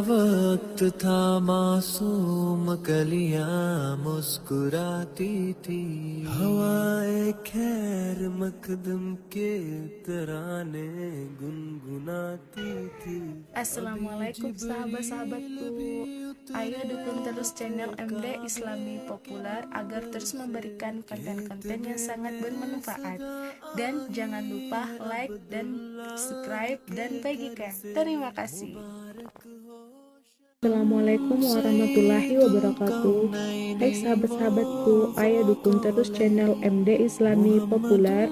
वक्त था मासूम कलियां मुस्कुराती थी हवाएं खैर मकदम के तराने गुनगुनाती थी. Assalamualaikum sahabat-sahabatku. Ayo dukung terus channel MD Islami Populer agar terus memberikan konten-konten yang sangat bermanfaat. Dan jangan lupa like dan subscribe dan bagikan. Terima kasih. Assalamualaikum warahmatullahi wabarakatuh. Hai sahabat-sahabatku, ayo dukung terus channel MD Islami Populer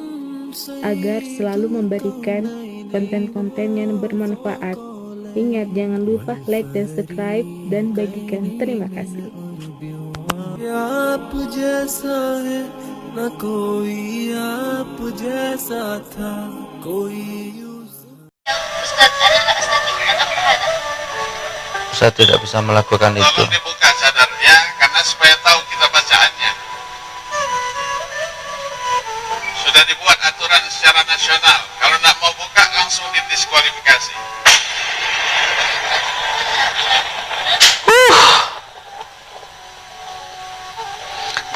agar selalu memberikan konten-konten yang bermanfaat. Ingat, jangan lupa like dan subscribe dan bagikan. Terima kasih. आप जैसा है न कोई आप जैसा था कोई. Ustaz, ada nggak statik anak berhada? Saya tidak bisa melakukan itu. Tolong dibuka cadarnya karena supaya tahu kita bacaannya. Sudah dibuat aturan secara nasional. Kalau nak mau buka langsung didiskualifikasi.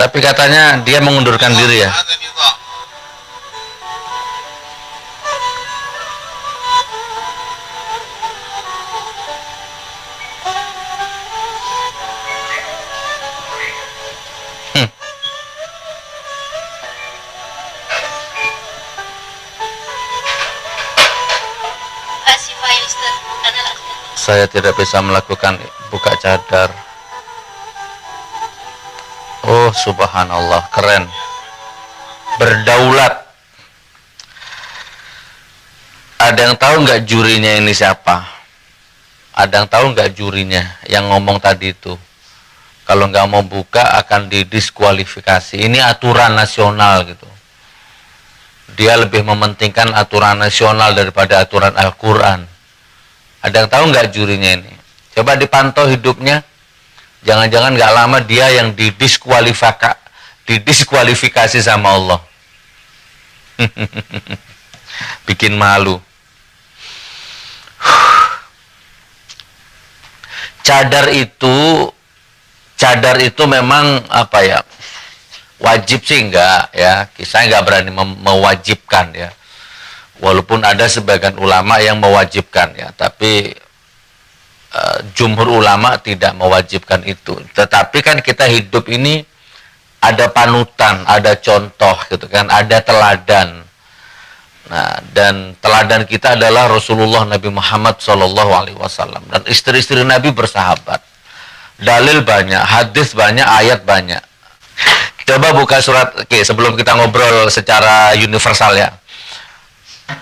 Tapi katanya dia mengundurkan diri ya. Ada nizam. Kasih file Ustaz, ada nggak statik? Saya tidak bisa melakukan buka cadar. Oh subhanallah, keren. Berdaulat. Ada yang tahu nggak jurinya ini siapa? Ada yang tahu nggak jurinya yang ngomong tadi itu? Kalau nggak mau buka akan didiskualifikasi. Ini aturan nasional gitu. Dia lebih mementingkan aturan nasional daripada aturan Al-Quran. Ada yang tahu nggak jurinya ini? Coba dipantau hidupnya. Jangan-jangan nggak lama dia yang didiskualifikasi sama Allah. Bikin malu. Cadar itu memang apa ya? Wajib sih enggak ya. Saya nggak berani mewajibkan ya. Walaupun ada sebagian ulama yang mewajibkan ya, tapi jumhur ulama tidak mewajibkan itu. Tetapi kan kita hidup ini ada panutan, ada contoh gitu kan, ada teladan. Nah, dan teladan kita adalah Rasulullah Nabi Muhammad SAW dan istri-istri Nabi bersahabat. Dalil banyak, hadis banyak, ayat banyak. Coba buka surat, oke, sebelum kita ngobrol secara universal ya.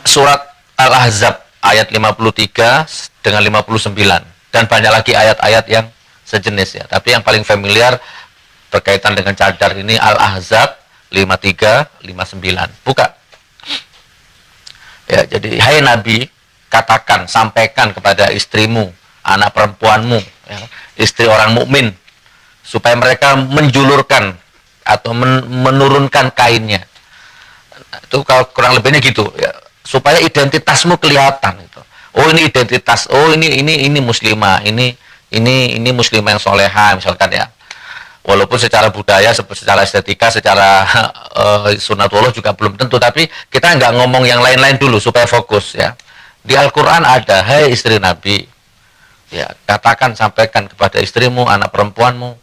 Surat Al-Ahzab ayat 53 dengan 59. Dan banyak lagi ayat-ayat yang sejenis ya. Tapi yang paling familiar berkaitan dengan cadar ini Al-Ahzab 53, 59. Buka. Ya, jadi hai Nabi, katakan, sampaikan kepada istrimu, anak perempuanmu, ya, istri orang mukmin, supaya mereka menjulurkan atau menurunkan kainnya. Itu kalau kurang lebihnya gitu ya, supaya identitasmu kelihatan itu. Oh ini identitas, oh ini muslimah, ini muslimah yang soleha misalkan ya. Walaupun secara budaya, secara estetika, secara sunatullah juga belum tentu, tapi kita nggak ngomong yang lain-lain dulu supaya fokus ya. Di Al-Quran ada, hai istri Nabi, ya katakan, sampaikan kepada istrimu, anak perempuanmu,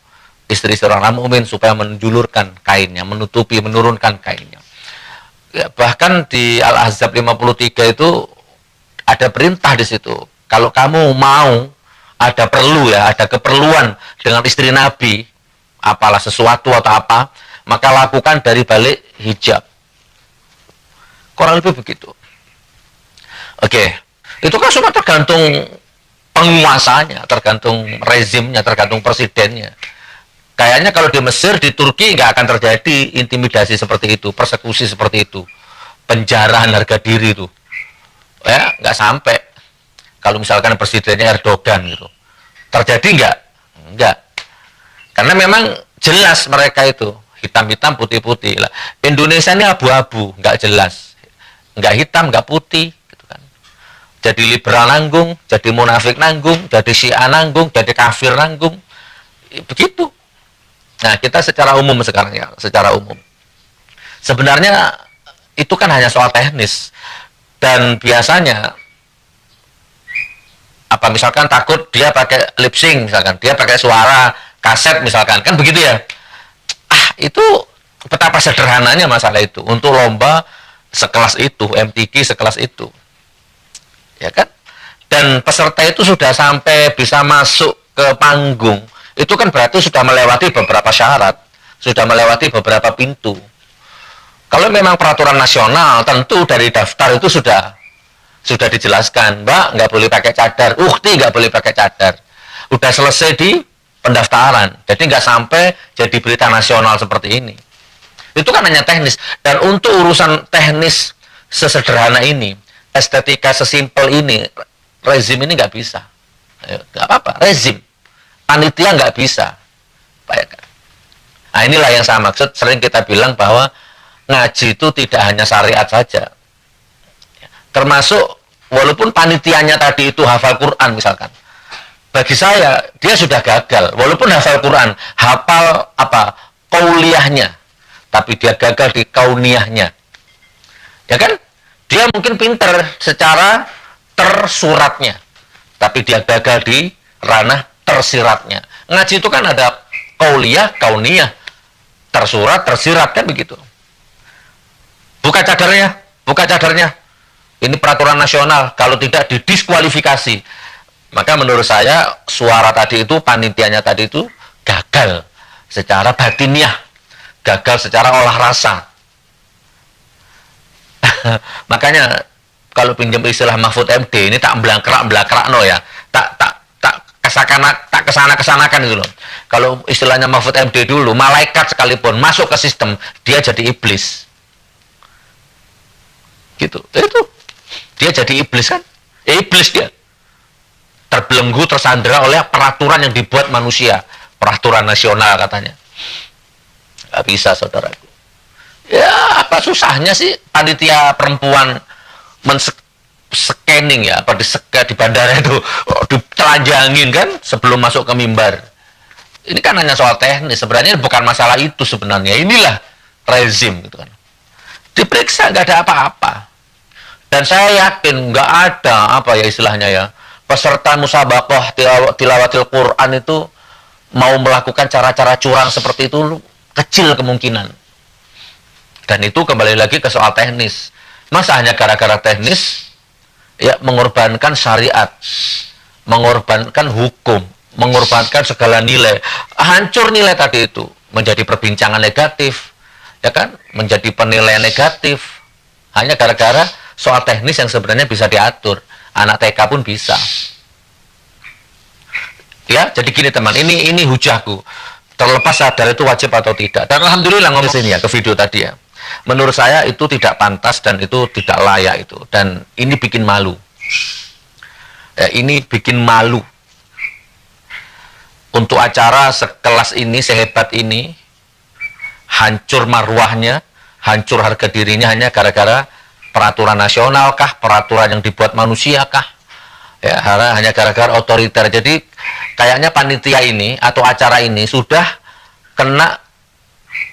istri-istri orang mukmin supaya menjulurkan kainnya, menutupi, menurunkan kainnya. Ya, bahkan di Al-Ahzab 53 itu ada perintah di situ. Kalau kamu mau, ada perlu ya, ada keperluan dengan istri Nabi, apalah sesuatu atau apa, maka lakukan dari balik hijab. Kurang lebih begitu. Oke, itu kan semua tergantung penguasanya, tergantung rezimnya, tergantung presidennya. Kayaknya kalau di Mesir, di Turki nggak akan terjadi intimidasi seperti itu, persekusi seperti itu, penjarahan harga diri itu. Ya, nggak sampai. Kalau misalkan presidennya Erdogan gitu, terjadi nggak? Nggak. Karena memang jelas mereka itu hitam-hitam, putih-putih. Lah, Indonesia ini abu-abu, nggak jelas, nggak hitam, nggak putih, gitu kan. Jadi liberal nanggung, jadi munafik nanggung, jadi syiah nanggung, jadi kafir nanggung. Begitu. Nah, kita secara umum sekarang ya, secara umum. Sebenarnya itu kan hanya soal teknis. Dan biasanya apa misalkan takut dia pakai lip sync misalkan, dia pakai suara kaset misalkan, kan begitu ya. Itu betapa sederhananya masalah itu untuk lomba sekelas itu, MTQ sekelas itu. Ya kan? Dan peserta itu sudah sampai bisa masuk ke panggung, itu kan berarti sudah melewati beberapa syarat, sudah melewati beberapa pintu. Kalau memang peraturan nasional, tentu dari daftar itu sudah dijelaskan, Mbak nggak boleh pakai cadar, ukti nggak boleh pakai cadar. Udah selesai di pendaftaran, jadi nggak sampai jadi berita nasional seperti ini. Itu kan hanya teknis. Dan untuk urusan teknis sesederhana ini, estetika sesimpel ini, rezim ini nggak bisa. Nggak apa-apa, rezim. Panitia nggak bisa. Nah, inilah yang saya maksud, sering kita bilang bahwa ngaji itu tidak hanya syariat saja. Termasuk, walaupun panitianya tadi itu hafal Quran misalkan. Bagi saya, dia sudah gagal. Walaupun hafal Quran, hafal apa? Qauliyahnya. Tapi dia gagal di kauniyahnya. Ya kan? Dia mungkin pinter secara tersuratnya, tapi dia gagal di ranah tersiratnya. Ngaji itu kan ada qauliyah, kauniyah, tersurat, tersirat, kan begitu. Buka cadarnya. Ini peraturan nasional, kalau tidak didiskualifikasi. Maka menurut saya suara tadi itu, panitianya tadi itu gagal secara batiniah, gagal secara olah rasa. Makanya kalau pinjam istilah Mahfud MD ini tak belakrak no ya, tak kesana-kesanakan gitu loh. Kalau istilahnya Mahfud MD dulu, malaikat sekalipun masuk ke sistem, dia jadi iblis. Gitu. Itu. Dia jadi iblis kan? Iblis dia. Terbelenggu, tersandera oleh peraturan yang dibuat manusia, peraturan nasional katanya. Gak bisa, saudaraku. Ya, apa susahnya sih panitia perempuan scanning ya, apa di bandara itu, ditelanjangin kan sebelum masuk ke mimbar. Ini kan hanya soal teknis, sebenarnya bukan masalah itu sebenarnya. Inilah rezim gitu kan. Diperiksa nggak ada apa-apa. Dan saya yakin nggak ada apa ya istilahnya ya, peserta musabaqah tilawatil Quran itu mau melakukan cara-cara curang seperti itu kecil kemungkinan. Dan itu kembali lagi ke soal teknis. Masa hanya gara-gara teknis ya mengorbankan syariat, mengorbankan hukum, mengorbankan segala nilai, hancur nilai tadi itu menjadi perbincangan negatif, ya kan, menjadi penilaian negatif hanya gara-gara soal teknis yang sebenarnya bisa diatur, anak TK pun bisa. Ya, jadi gini teman, ini hujahku. Terlepas sadar itu wajib atau tidak. Dan alhamdulillah ngomong sini ya ke video tadi ya. Menurut saya itu tidak pantas dan itu tidak layak itu. Dan ini bikin malu. Ya, ini bikin malu. Untuk acara sekelas ini, sehebat ini, hancur marwahnya, hancur harga dirinya hanya gara-gara peraturan nasional kah, peraturan yang dibuat manusia kah? Ya, hanya gara-gara otoriter. Jadi kayaknya panitia ini atau acara ini sudah kena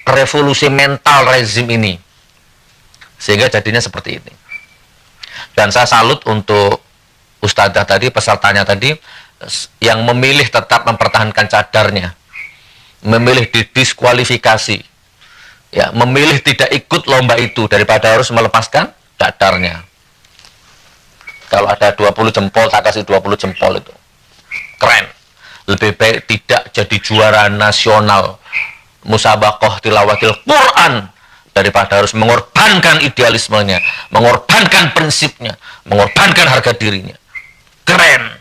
revolusi mental rezim ini, sehingga jadinya seperti ini. Dan saya salut untuk ustadzah tadi, pesertanya tadi, yang memilih tetap mempertahankan cadarnya, memilih didiskualifikasi, ya, memilih tidak ikut lomba itu daripada harus melepaskan cadarnya. Kalau ada 20 jempol, tak kasih 20 jempol itu. Keren. Lebih baik tidak jadi juara nasional musabaqah tilawatil Quran daripada harus mengorbankan idealismenya, mengorbankan prinsipnya, mengorbankan harga dirinya. Keren.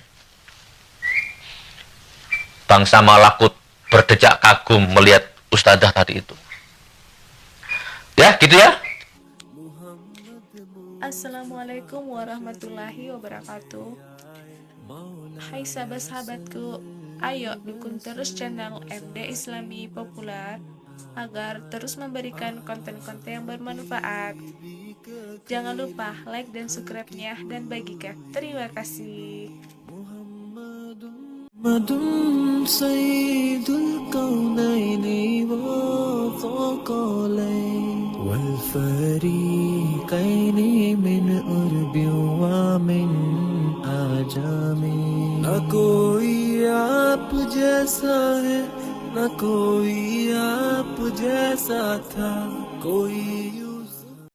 Bangsa Malakut berdejak kagum melihat ustadzah tadi itu. Ya, gitu ya. Assalamualaikum warahmatullahi wabarakatuh. Hai sahabat-sahabatku, ayo dukung terus channel MD Islami Populer agar terus memberikan konten-konten yang bermanfaat. Jangan lupa like dan subscribe-nya dan bagikan. Terima kasih. محمد سيد الكونين وثقلين والفريقين من أرب ومن आजम न कोई आप जैसा है न कोई आप जैसा था कोई